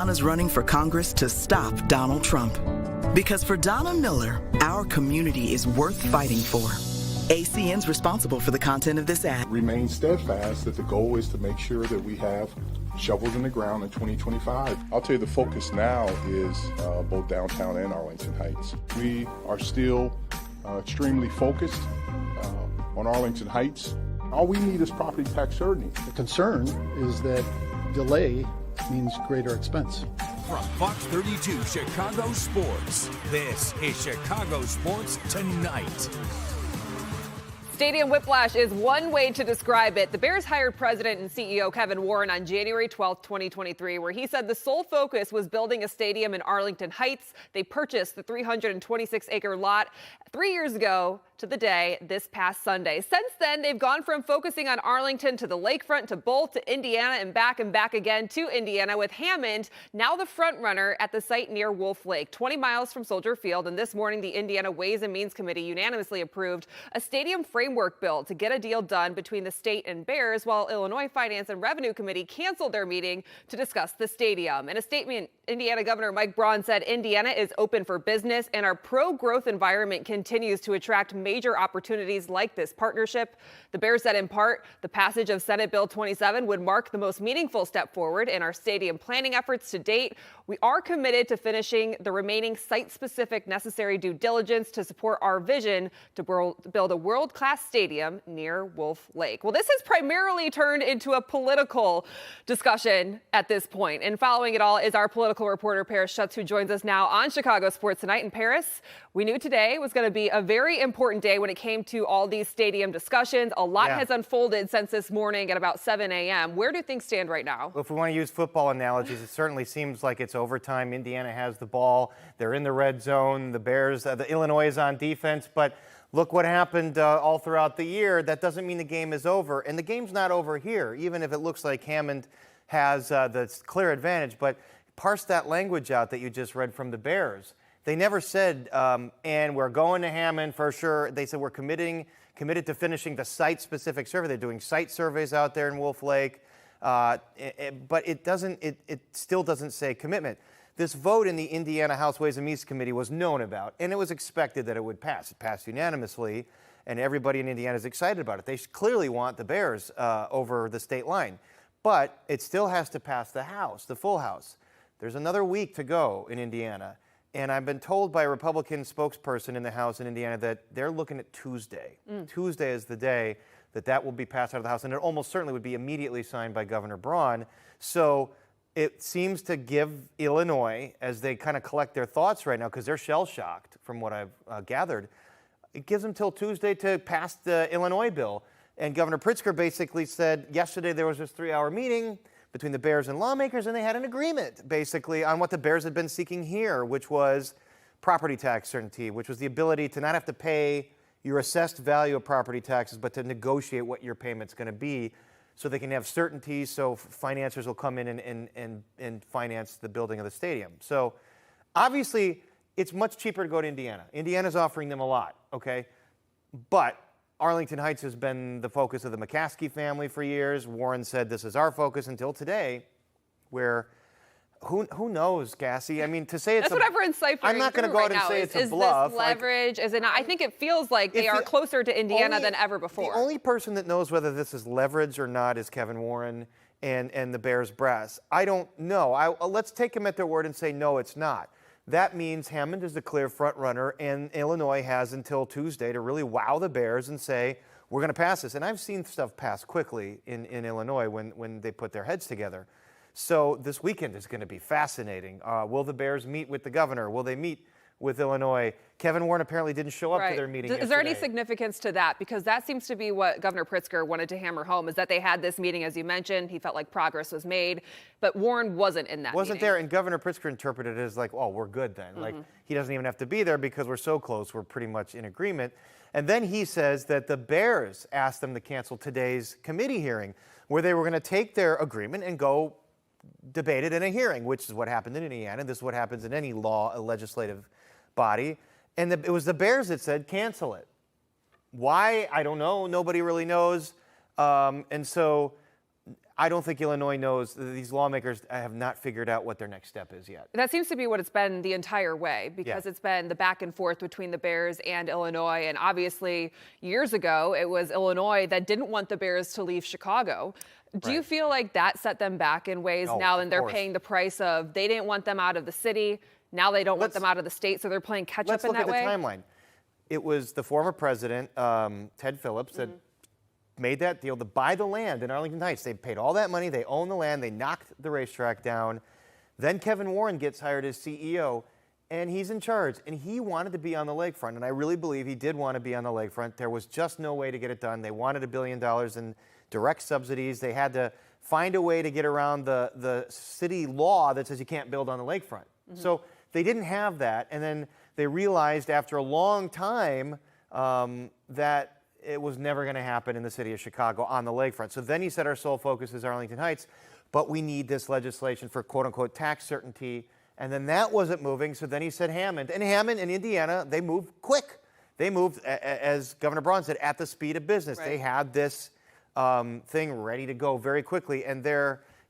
Donna's running for Congress to stop Donald Trump. Because for Donna Miller, our community is worth fighting for. ACN's responsible for the content of this ad. Remain steadfast that the goal is to make sure that we have shovels in the ground in 2025. I'll tell you the focus now is both downtown and Arlington Heights. We are still extremely focused on Arlington Heights. All we need is property tax certainty. The concern is that delay means greater expense. From Fox 32 Chicago Sports, this is Chicago Sports Tonight. Stadium whiplash is one way to describe it. The Bears hired President and CEO Kevin Warren on January 12, 2023, where he said the sole focus was building a stadium in Arlington Heights. They purchased the 326-acre lot 3 years ago to the day this past Sunday. Since then, they've gone from focusing on Arlington to the lakefront to Bolt to Indiana and back again to Indiana, with Hammond now the front runner at the site near Wolf Lake, 20 miles from Soldier Field. And this morning, the Indiana Ways and Means Committee unanimously approved a stadium framework bill to get a deal done between the state and Bears, while Illinois Finance and Revenue Committee canceled their meeting to discuss the stadium. In a statement, Indiana Governor Mike Braun said Indiana is open for business and our pro-growth environment continues to attract major opportunities like this partnership. The Bears said in part, the passage of Senate Bill 27 would mark the most meaningful step forward in our stadium planning efforts to date. We are committed to finishing the remaining site-specific necessary due diligence to support our vision to build a world-class stadium near Wolf Lake. Well, this has primarily turned into a political discussion at this point. And following it all is our political reporter, Paris Schutz, who joins us now on Chicago Sports Tonight. And Paris, we knew today was going to be a very important day when it came to all these stadium discussions. A lot has unfolded since this morning at about 7 a.m. Where do things stand right now? Well, if we want to use football analogies, it certainly seems like it's overtime. Indiana has the ball. They're in the red zone. The Bears, the Illinois is on defense. But look what happened all throughout the year. That doesn't mean the game is over. And the game's not over here, even if it looks like Hammond has the clear advantage. But parse that language out that you just read from the Bears. They never said, and we're going to Hammond for sure. They said we're committed to finishing the site-specific survey. They're doing site surveys out there in Wolf Lake, but it still doesn't say commitment. This vote in the Indiana House Ways and Means Committee was known about, and it was expected that it would pass. It passed unanimously, and everybody in Indiana is excited about it. They clearly want the Bears over the state line, but it still has to pass the House, the full House. There's another week to go in Indiana. And I've been told by a Republican spokesperson in the House in Indiana that they're looking at Tuesday. Tuesday is the day that will be passed out of the House, and it almost certainly would be immediately signed by Governor Braun. So it seems to give Illinois, as they kind of collect their thoughts right now, because they're shell-shocked from what I've gathered, it gives them till Tuesday to pass the Illinois bill. And Governor Pritzker basically said yesterday there was this 3-hour meeting between the Bears and lawmakers, and they had an agreement, basically, on what the Bears had been seeking here, which was property tax certainty, which was the ability to not have to pay your assessed value of property taxes, but to negotiate what your payment's going to be so they can have certainty, so financiers will come in and finance the building of the stadium. So obviously, it's much cheaper to go to Indiana. Indiana's offering them a lot, okay? But Arlington Heights has been the focus of the McCaskey family for years. Warren said this is our focus until today, where who knows, Cassie? I mean, to say it's that's what everyone's ciphering. I'm not going to go out and say it's a bluff. Is this leverage? Is it not? I think it feels like they are closer to Indiana than ever before. The only person that knows whether this is leverage or not is Kevin Warren and the Bears brass. I don't know. Let's take him at their word and say, no, it's not. That means Hammond is the clear front runner, and Illinois has until Tuesday to really wow the Bears and say, we're going to pass this. And I've seen stuff pass quickly in Illinois when they put their heads together. So this weekend is going to be fascinating. Will the Bears meet with the governor? Will they meet with Illinois? Kevin Warren apparently didn't show up to their meeting yesterday. Is there any significance to that? Because that seems to be what Governor Pritzker wanted to hammer home, is that they had this meeting, as you mentioned. He felt like progress was made, but Warren wasn't in that Wasn't meeting. there, and Governor Pritzker interpreted it as like, oh, we're good then. Like, he doesn't even have to be there because we're so close, we're pretty much in agreement. And then he says that the Bears asked them to cancel today's committee hearing, where they were going to take their agreement and go debate it in a hearing, which is what happened in Indiana. This is what happens in any legislative body. And it was the Bears that said, cancel it. Why? I don't know. Nobody really knows. And so I don't think Illinois knows. These lawmakers have not figured out what their next step is yet. That seems to be what it's been the entire way, because it's been the back and forth between the Bears and Illinois. And obviously, years ago, it was Illinois that didn't want the Bears to leave Chicago. Do you feel like that set them back in ways now, and they're paying the price of they didn't want them out of the city, now they don't want them out of the state, so they're playing catch up in that way? Let's look at the timeline. It was the former president, Ted Phillips, that made that deal to buy the land in Arlington Heights. They paid all that money. They own the land. They knocked the racetrack down. Then Kevin Warren gets hired as CEO, and he's in charge. And he wanted to be on the lakefront, and I really believe he did want to be on the lakefront. There was just no way to get it done. They wanted $1 billion in direct subsidies. They had to find a way to get around the city law that says you can't build on the lakefront. So they didn't have that, and then they realized after a long time that it was never going to happen in the city of Chicago on the lakefront. So then he said our sole focus is Arlington Heights, but we need this legislation for quote-unquote tax certainty. And then that wasn't moving, so then he said Hammond. And Hammond and Indiana, they moved quick. They moved, as Governor Braun said, at the speed of business. They had this thing ready to go very quickly. And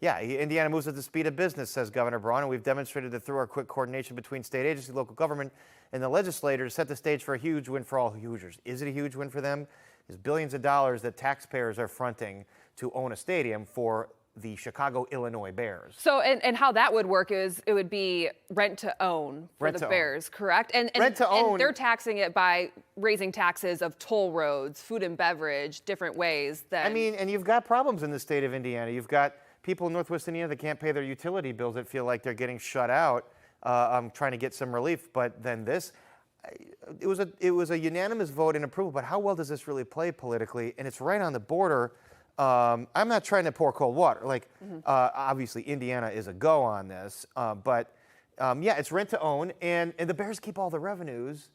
Indiana moves at the speed of business, says Governor Braun, and we've demonstrated that through our quick coordination between state agency, local government, and the legislature to set the stage for a huge win for all Hoosiers. Is it a huge win for them? It's billions of dollars that taxpayers are fronting to own a stadium for the Chicago, Illinois Bears. So, and how that would work is it would be rent to own for the Bears, correct? And rent to own. And they're taxing it by raising taxes of toll roads, food and beverage, different ways. And you've got problems in the state of Indiana. You've got people in Northwest Indiana that can't pay their utility bills that feel like they're getting shut out. Trying to get some relief, but then it was a unanimous vote in approval. But how well does this really play politically? And it's right on the border. I'm not trying to pour cold water. Obviously, Indiana is a go on this, but it's rent to own, and the Bears keep all the revenues,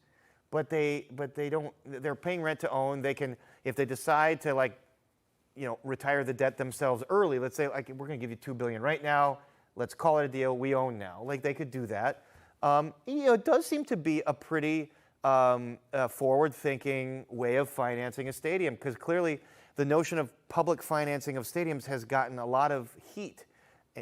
but they don't. They're paying rent to own. They can, if they decide to retire the debt themselves early. Let's say we're going to give you $2 billion right now. Let's call it a deal. We own now. They could do that. It does seem to be a pretty forward-thinking way of financing a stadium, because clearly the notion of public financing of stadiums has gotten a lot of heat,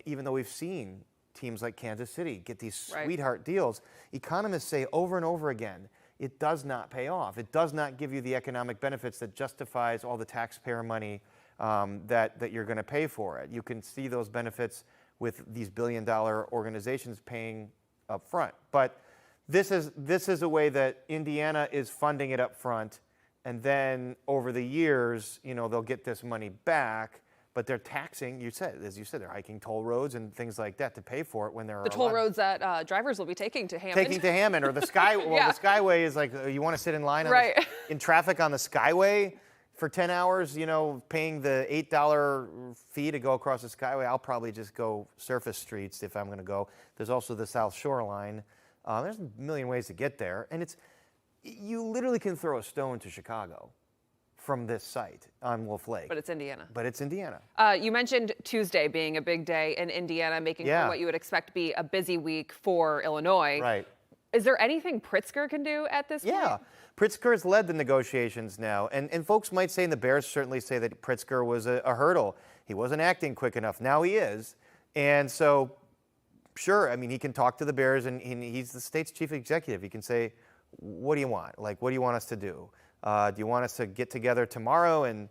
even though we've seen teams like Kansas City get these sweetheart deals. Economists say over and over again, it does not pay off. It does not give you the economic benefits that justifies all the taxpayer money that you're going to pay for it. You can see those benefits with these billion-dollar organizations paying up front. But this is a way that Indiana is funding it up front, and then over the years, they'll get this money back, but they're taxing, as you said, they're hiking toll roads and things like that to pay for it when there are the toll roads that drivers will be taking to Hammond. Taking to Hammond, or the Sky. Well, the Skyway is you want to sit in line in traffic on the Skyway for 10 hours, paying the $8 fee to go across the Skyway. I'll probably just go surface streets if I'm going to go. There's also the South Shore line. There's a million ways to get there. And you literally can throw a stone to Chicago from this site on Wolf Lake. But it's Indiana. You mentioned Tuesday being a big day in Indiana, making for what you would expect to be a busy week for Illinois. Right. Is there anything Pritzker can do at this point? Yeah. Pritzker has led the negotiations now. And folks might say, and the Bears certainly say, that Pritzker was a hurdle. He wasn't acting quick enough. Now he is. And so, sure, he can talk to the Bears, and he's the state's chief executive. He can say, what do you want? What do you want us to do? Do you want us to get together tomorrow and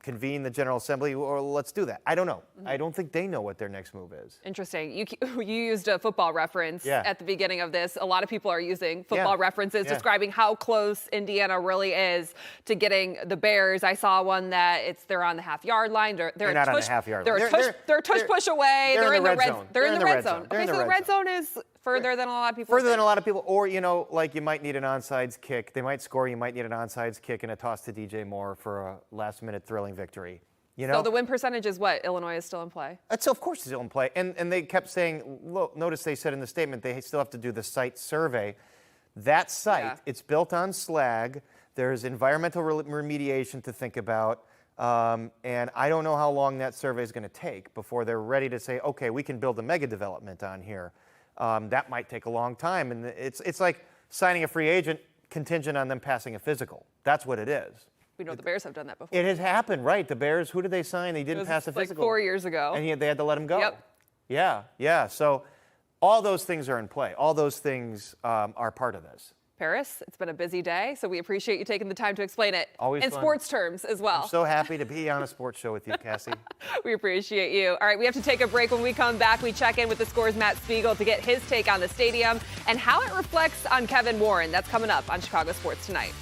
convene the General Assembly, or let's do that? I don't know. I don't think they know what their next move is. Interesting. You used a football reference at the beginning of this. A lot of people are using football references describing how close Indiana really is to getting the Bears. I saw one that they're on the half-yard line. They're not on the half-yard line. They're a tush-push away. They're in the red zone. They're in the red zone. Okay, so the red zone is further than a lot of people. Further than a lot of people, or you might need an onsides kick. They might score. You might need an onside kick and a toss to DJ Moore for a last-minute thrilling victory. So the win percentage is what? Illinois is still in play? It's of course still in play, and they kept saying. Look, notice they said in the statement they still have to do the site survey. That site, it's built on slag. There's environmental remediation to think about. And I don't know how long that survey is going to take before they're ready to say, okay, we can build a mega development on here. That might take a long time, and it's like signing a free agent contingent on them passing a physical. That's what it is. We know the Bears have done that before. It has happened, right? The Bears, who did they sign? They It didn't was pass a like physical. 4 years ago. And they had to let him go. Yep. Yeah. So all those things are in play. All those things are part of this. Paris, it's been a busy day, so we appreciate you taking the time to explain it Always in fun. sports terms as well. I'm so happy to be on a sports show with you, Cassie. We appreciate you. All right, we have to take a break. When we come back, we check in with the Score's Matt Spiegel to get his take on the stadium and how it reflects on Kevin Warren. That's coming up on Chicago Sports Tonight.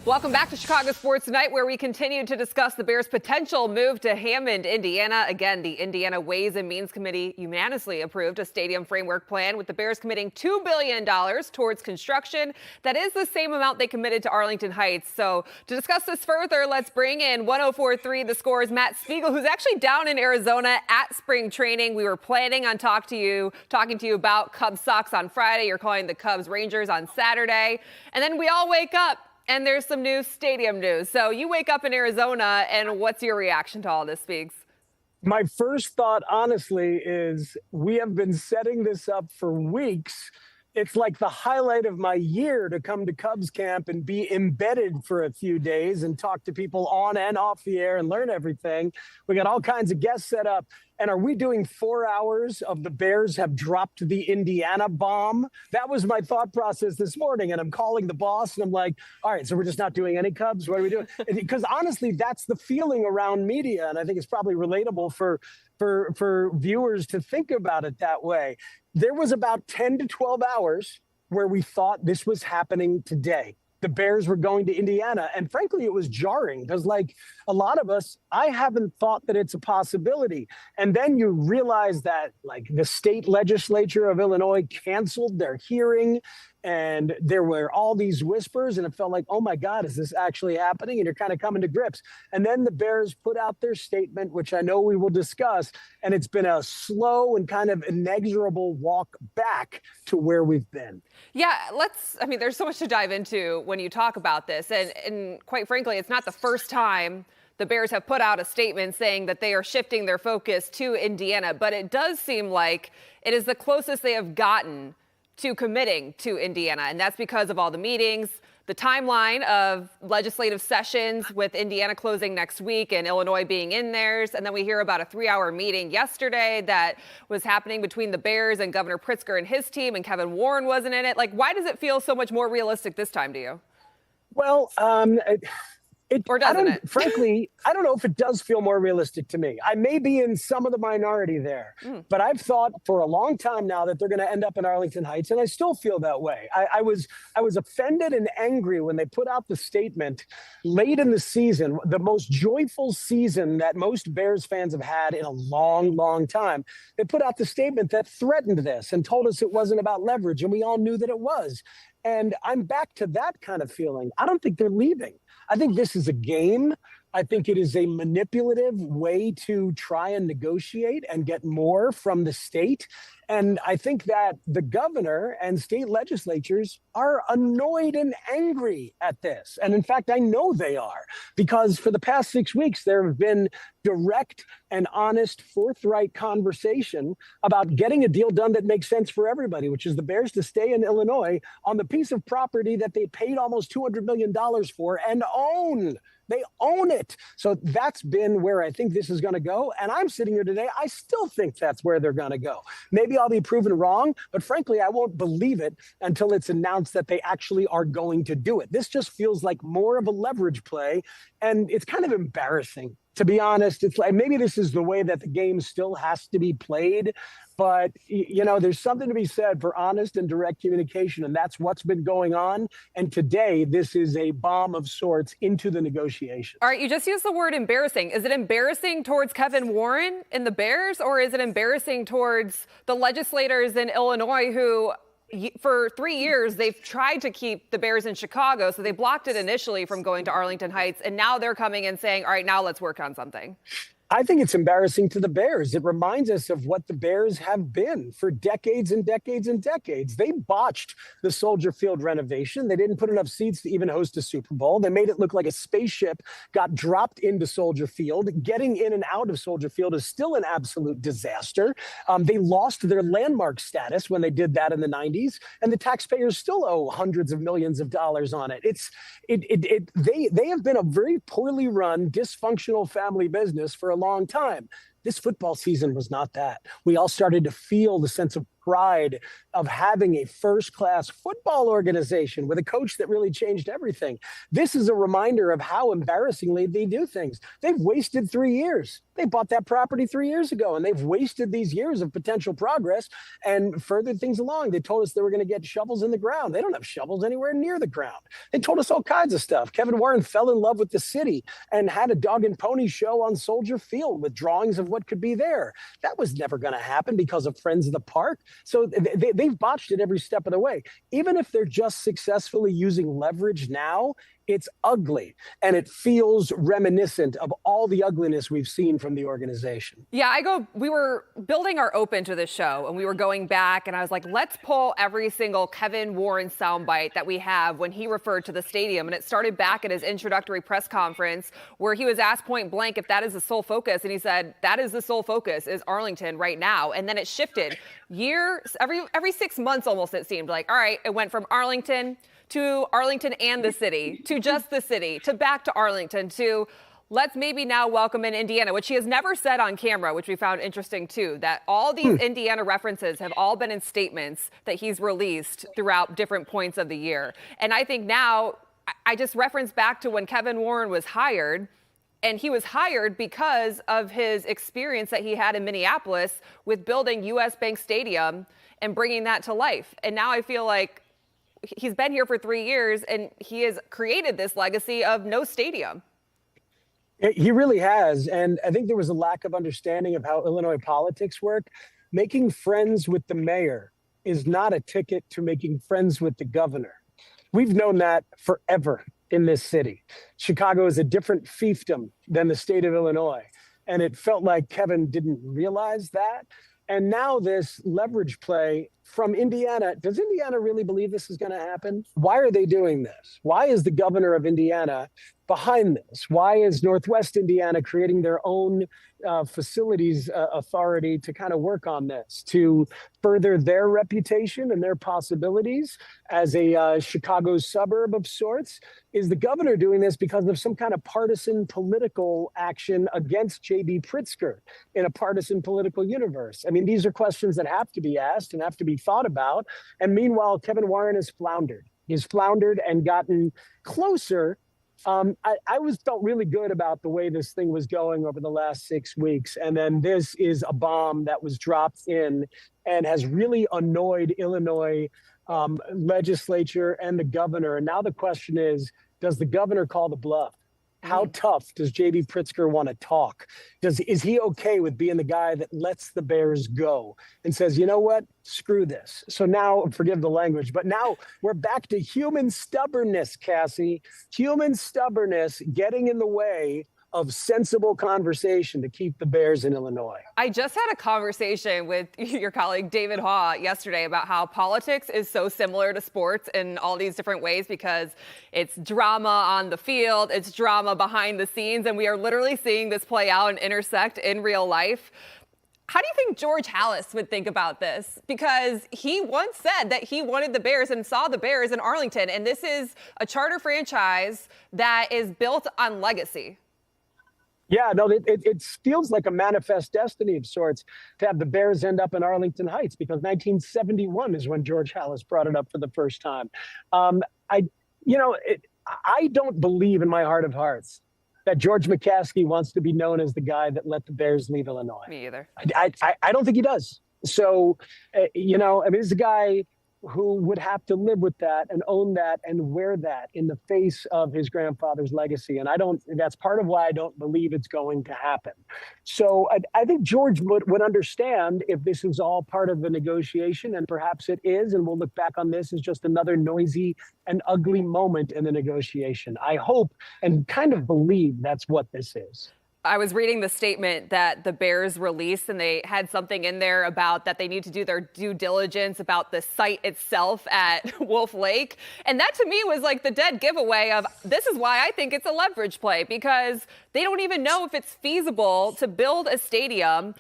Welcome back to Chicago Sports Tonight, where we continue to discuss the Bears' potential move to Hammond, Indiana. Again, the Indiana Ways and Means Committee unanimously approved a stadium framework plan, with the Bears committing $2 billion towards construction. That is the same amount they committed to Arlington Heights. So to discuss this further, let's bring in 104.3 The Score's Matt Spiegel, who's actually down in Arizona at spring training. We were planning on talking to you about Cubs Sox on Friday. You're calling the Cubs Rangers on Saturday. And then we all wake up and there's some new stadium news. So you wake up in Arizona, and what's your reaction to all this, Speaks? My first thought, honestly, is we have been setting this up for weeks. It's like the highlight of my year to come to Cubs camp and be embedded for a few days and talk to people on and off the air and learn everything. We got all kinds of guests set up. And are we doing 4 hours of the Bears have dropped the Indiana bomb? That was my thought process this morning. And I'm calling the boss and I'm like, all right, so we're just not doing any Cubs? What are we doing? Because honestly, that's the feeling around media. And I think it's probably relatable for viewers to think about it that way. There was about 10 to 12 hours where we thought this was happening today. The Bears were going to Indiana. And frankly, it was jarring because, like a lot of us, I haven't thought that it's a possibility. And then you realize that, like, the state legislature of Illinois canceled their hearing, and there were all these whispers, and it felt like, oh my God, is this actually happening? And you're kind of coming to grips. And then the Bears put out their statement, which I know we will discuss, and it's been a slow and kind of inexorable walk back to where we've been. Yeah, there's so much to dive into when you talk about this. And quite frankly, it's not the first time the Bears have put out a statement saying that they are shifting their focus to Indiana, but it does seem like it is the closest they have gotten to committing to Indiana. And that's because of all the meetings, the timeline of legislative sessions with Indiana closing next week and Illinois being in theirs. And then we hear about a 3-hour meeting yesterday that was happening between the Bears and Governor Pritzker and his team, and Kevin Warren wasn't in it. Like, why does it feel so much more realistic this time to you? Well, Or doesn't it? Frankly, I don't know if it does feel more realistic to me. I may be in some of the minority there, but I've thought for a long time now that they're going to end up in Arlington Heights, and I still feel that way. I was offended and angry when they put out the statement late in the season, the most joyful season that most Bears fans have had in a long, long time. They put out the statement that threatened this and told us it wasn't about leverage, and we all knew that it was. And I'm back to that kind of feeling. I don't think they're leaving. I think this is a game. I think it is a manipulative way to try and negotiate and get more from the state. And I think that the governor and state legislatures are annoyed and angry at this. And in fact, I know they are, because for the past 6 weeks, there have been direct and honest, forthright conversation about getting a deal done that makes sense for everybody, which is the Bears to stay in Illinois on the piece of property that they paid almost $200 million for and own. They own it. So that's been where I think this is going to go. And I'm sitting here today. I still think that's where they're going to go. Maybe I'll be proven wrong, but frankly, I won't believe it until it's announced that they actually are going to do it. This just feels like more of a leverage play. And it's kind of embarrassing, to be honest. It's like maybe this is the way that the game still has to be played. But, you know, there's something to be said for honest and direct communication, and that's what's been going on. And today, this is a bomb of sorts into the negotiations. All right, you just used the word embarrassing. Is it embarrassing towards Kevin Warren and the Bears, or is it embarrassing towards the legislators in Illinois who, for 3 years, they've tried to keep the Bears in Chicago, so they blocked it initially from going to Arlington Heights, and now they're coming and saying, all right, now let's work on something? I think it's embarrassing to the Bears. It reminds us of what the Bears have been for decades and decades and decades. They botched the Soldier Field renovation. They didn't put enough seats to even host a Super Bowl. They made it look like a spaceship got dropped into Soldier Field. Getting in and out of Soldier Field is still an absolute disaster. They lost their landmark status when they did that in the 90s, and the taxpayers still owe hundreds of millions of dollars on it. They have been a very poorly run, dysfunctional family business for a long time. This football season was not that. We all started to feel the sense of pride of having a first-class football organization with a coach that really changed everything. This is a reminder of how embarrassingly they do things. They've wasted 3 years. They bought that property 3 years ago, and they've wasted these years of potential progress and furthered things along. They told us they were going to get shovels in the ground. They don't have shovels anywhere near the ground. They told us all kinds of stuff. Kevin Warren fell in love with the city and had a dog and pony show on Soldier Field with drawings of what could be there. That was never going to happen because of Friends of the Park. So they've botched it every step of the way. Even if they're just successfully using leverage now, it's ugly, and it feels reminiscent of all the ugliness we've seen from the organization. Yeah, we were building our open to this show, and we were going back, and I was like, let's pull every single Kevin Warren soundbite that we have when he referred to the stadium. And it started back at his introductory press conference where he was asked point blank if that is the sole focus. And he said, that is the sole focus, is Arlington right now. And then it shifted every 6 months almost, it seemed like. All right, it went from Arlington to Arlington and the city, to just the city, to back to Arlington, to let's maybe now welcome in Indiana, which he has never said on camera, which we found interesting too, that all these Indiana references have all been in statements that he's released throughout different points of the year. And I think now, I just reference back to when Kevin Warren was hired, and he was hired because of his experience that he had in Minneapolis with building US Bank Stadium and bringing that to life. And now I feel like he's been here for 3 years, and he has created this legacy of no stadium. He really has. And I think there was a lack of understanding of how Illinois politics work. Making friends with the mayor is not a ticket to making friends with the governor. We've known that forever in this city. Chicago is a different fiefdom than the state of Illinois. And it felt like Kevin didn't realize that. And now this leverage play from Indiana, does Indiana really believe this is going to happen? Why are they doing this? Why is the governor of Indiana behind this? Why is Northwest Indiana creating their own facilities authority to kind of work on this, to further their reputation and their possibilities as a Chicago suburb of sorts? Is the governor doing this because of some kind of partisan political action against J.B. Pritzker in a partisan political universe? I mean, these are questions that have to be asked and have to be thought about. And meanwhile, Kevin Warren has floundered. He's floundered and gotten closer I was felt really good about the way this thing was going over the last 6 weeks. And then this is a bomb that was dropped in and has really annoyed Illinois legislature and the governor. And now the question is, does the governor call the bluff? How tough does J.B. Pritzker want to talk? Is he okay with being the guy that lets the Bears go and says, you know what, screw this? So now, forgive the language, but now we're back to human stubbornness, Cassie. Human stubbornness getting in the way of sensible conversation to keep the Bears in Illinois. I just had a conversation with your colleague David Haw yesterday about how politics is so similar to sports in all these different ways because it's drama on the field, it's drama behind the scenes, and we are literally seeing this play out and intersect in real life. How do you think George Halas would think about this? Because he once said that he wanted the Bears and saw the Bears in Arlington, and this is a charter franchise that is built on legacy. Yeah, no, it feels like a manifest destiny of sorts to have the Bears end up in Arlington Heights because 1971 is when George Halas brought it up for the first time. I don't believe in my heart of hearts that George McCaskey wants to be known as the guy that let the Bears leave Illinois. Me either. I don't think he does. So, this is a guy who would have to live with that and own that and wear that in the face of his grandfather's legacy. And that's part of why I don't believe it's going to happen. So I think George would understand if this is all part of the negotiation, and perhaps it is, and we'll look back on this as just another noisy and ugly moment in the negotiation. I hope and kind of believe that's what this is. I was reading the statement that the Bears released, and they had something in there about that they need to do their due diligence about the site itself at Wolf Lake. And that to me was like the dead giveaway of this is why I think it's a leverage play, because they don't even know if it's feasible to build a stadium,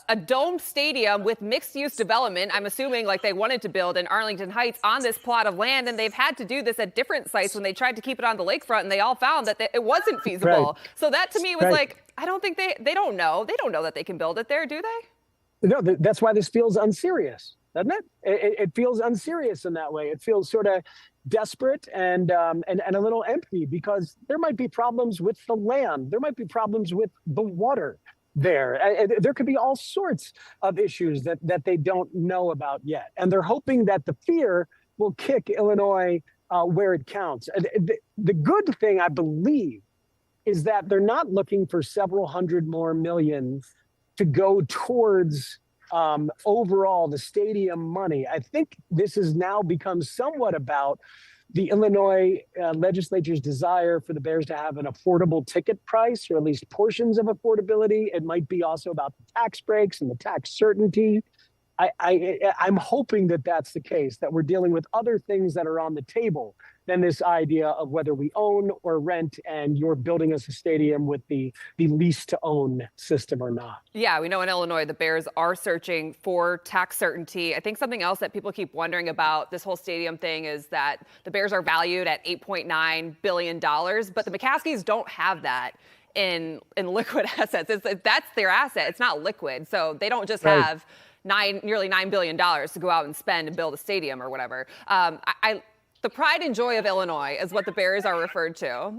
a domed stadium with mixed-use development. I'm assuming like they wanted to build in Arlington Heights on this plot of land, and they've had to do this at different sites when they tried to keep it on the lakefront, and they all found that it wasn't feasible. Right. So that to me was like, I don't think they don't know. They don't know that they can build it there, do they? No, that's why this feels unserious, doesn't it? It feels unserious in that way. It feels sort of desperate and a little empty because there might be problems with the land. There might be problems with the water there. There could be all sorts of issues that they don't know about yet. And they're hoping that the fear will kick Illinois where it counts. The good thing, I believe, is that they're not looking for several hundred more million to go towards overall the stadium money. I think this has now become somewhat about the Illinois legislature's desire for the Bears to have an affordable ticket price, or at least portions of affordability. It might be also about the tax breaks and the tax certainty. I'm hoping that that's the case, that we're dealing with other things that are on the table than this idea of whether we own or rent, and you're building us a stadium with the lease to own system or not. Yeah, we know in Illinois the Bears are searching for tax certainty. I think something else that people keep wondering about this whole stadium thing is that the Bears are valued at $8.9 billion, but the McCaskies don't have that in liquid assets. That's their asset. It's not liquid. So they don't just have nearly $9 billion to go out and spend and build a stadium or whatever. The pride and joy of Illinois is what the Bears are referred to.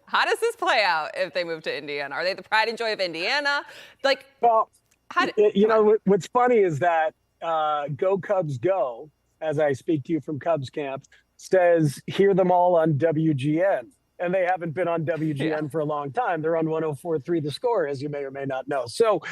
How does this play out if they move to Indiana? Are they the pride and joy of Indiana? What's funny is that Go Cubs Go, as I speak to you from Cubs camp, says hear them all on WGN. And they haven't been on WGN for a long time. They're on 104.3 The Score, as you may or may not know. So,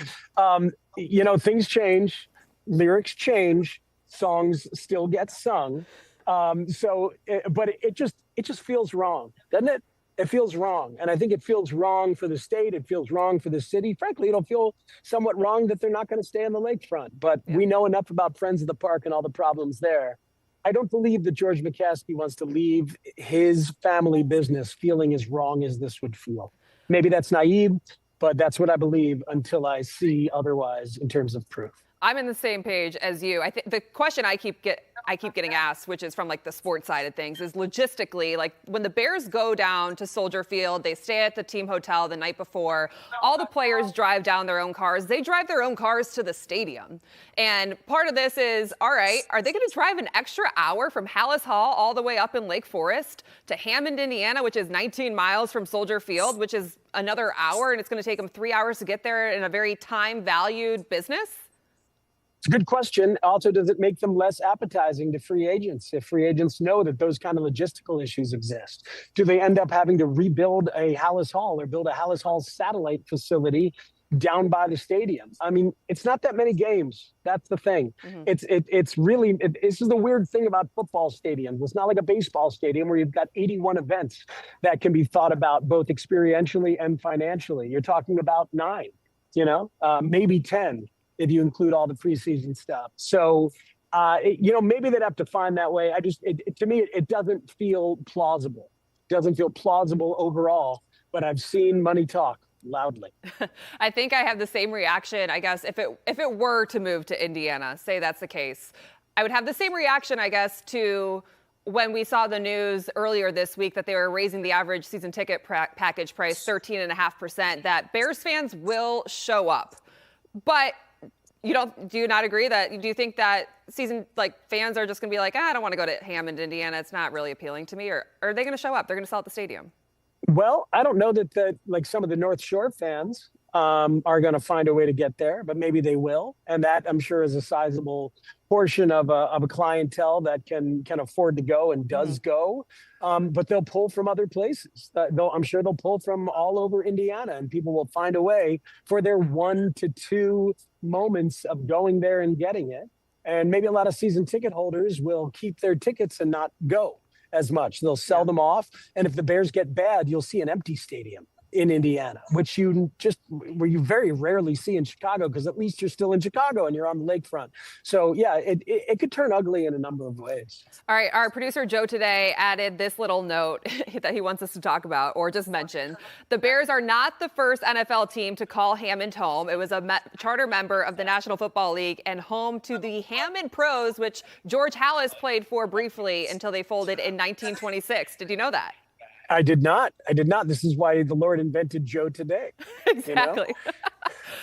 things change, lyrics change, songs still get sung. But it just feels wrong, doesn't it? It feels wrong. And I think it feels wrong for the state. It feels wrong for the city. Frankly, it'll feel somewhat wrong that they're not going to stay on the lakefront. But we know enough about Friends of the Park and all the problems there. I don't believe that George McCaskey wants to leave his family business feeling as wrong as this would feel. Maybe that's naive, but that's what I believe until I see otherwise in terms of proof. I'm in the same page as you. I think the question I keep getting asked, which is from like the sports side of things, is logistically, like when the Bears go down to Soldier Field, they stay at the team hotel the night before. All the players drive down their own cars. They drive their own cars to the stadium. And part of this is, all right, are they going to drive an extra hour from Hallis Hall all the way up in Lake Forest to Hammond, Indiana, which is 19 miles from Soldier Field, which is another hour, and it's going to take them 3 hours to get there in a very time-valued business? It's a good question. Also, does it make them less appetizing to free agents if free agents know that those kind of logistical issues exist? Do they end up having to rebuild a Hallis Hall or build a Hallis Hall satellite facility down by the stadium? I mean, it's not that many games. That's the thing. Mm-hmm. This is the weird thing about football stadiums. It's not like a baseball stadium where you've got 81 events that can be thought about both experientially and financially. You're talking about 9, maybe 10. If you include all the preseason stuff. So, maybe they'd have to find that way. To me, it doesn't feel plausible. It doesn't feel plausible overall, but I've seen money talk loudly. I think I have the same reaction, I guess, if it were to move to Indiana, say that's the case. I would have the same reaction, I guess, to when we saw the news earlier this week that they were raising the average season ticket package price 13.5%, that Bears fans will show up. But do you not agree do you think that fans are just going to be like, I don't want to go to Hammond, Indiana. It's not really appealing to me. Or are they going to show up? They're going to sell at the stadium. Well, I don't know that some of the North Shore fans are going to find a way to get there, but maybe they will. And that, I'm sure, is a sizable portion of a clientele that can afford to go and does go. But they'll pull from other places. I'm sure they'll pull from all over Indiana, and people will find a way for their 1 to 2 moments of going there and getting it. And maybe a lot of season ticket holders will keep their tickets and not go as much. They'll sell them off. And if the Bears get bad, you'll see an empty stadium in Indiana, where you very rarely see in Chicago, because at least you're still in Chicago and you're on the lakefront. So yeah, it could turn ugly in a number of ways. All right, our producer Joe today added this little note that he wants us to talk about, or just mention. The Bears are not the first NFL team to call Hammond home. It was a charter member of the National Football League and home to the Hammond Pros, which George Halas played for briefly until they folded in 1926. Did you know that? I did not. This is why the Lord invented Joe today. Exactly.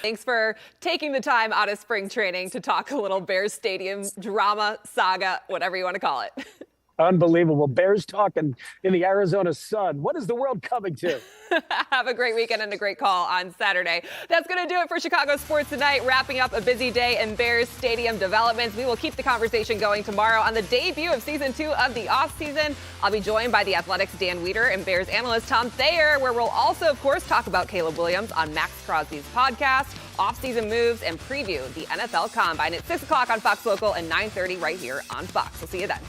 Thanks for taking the time out of spring training to talk a little Bears Stadium drama, saga, whatever you want to call it. Unbelievable. Bears talking in the Arizona sun. What is the world coming to? Have a great weekend and a great call on Saturday. That's going to do it for Chicago Sports Tonight, wrapping up a busy day in Bears Stadium developments. We will keep the conversation going tomorrow on the debut of Season 2 of the offseason. I'll be joined by the Athletics' Dan Weeder and Bears analyst Tom Thayer, where we'll also, of course, talk about Caleb Williams on Max Crosby's podcast, offseason moves, and preview the NFL Combine at 6 o'clock on Fox Local and 9:30 right here on Fox. We'll see you then.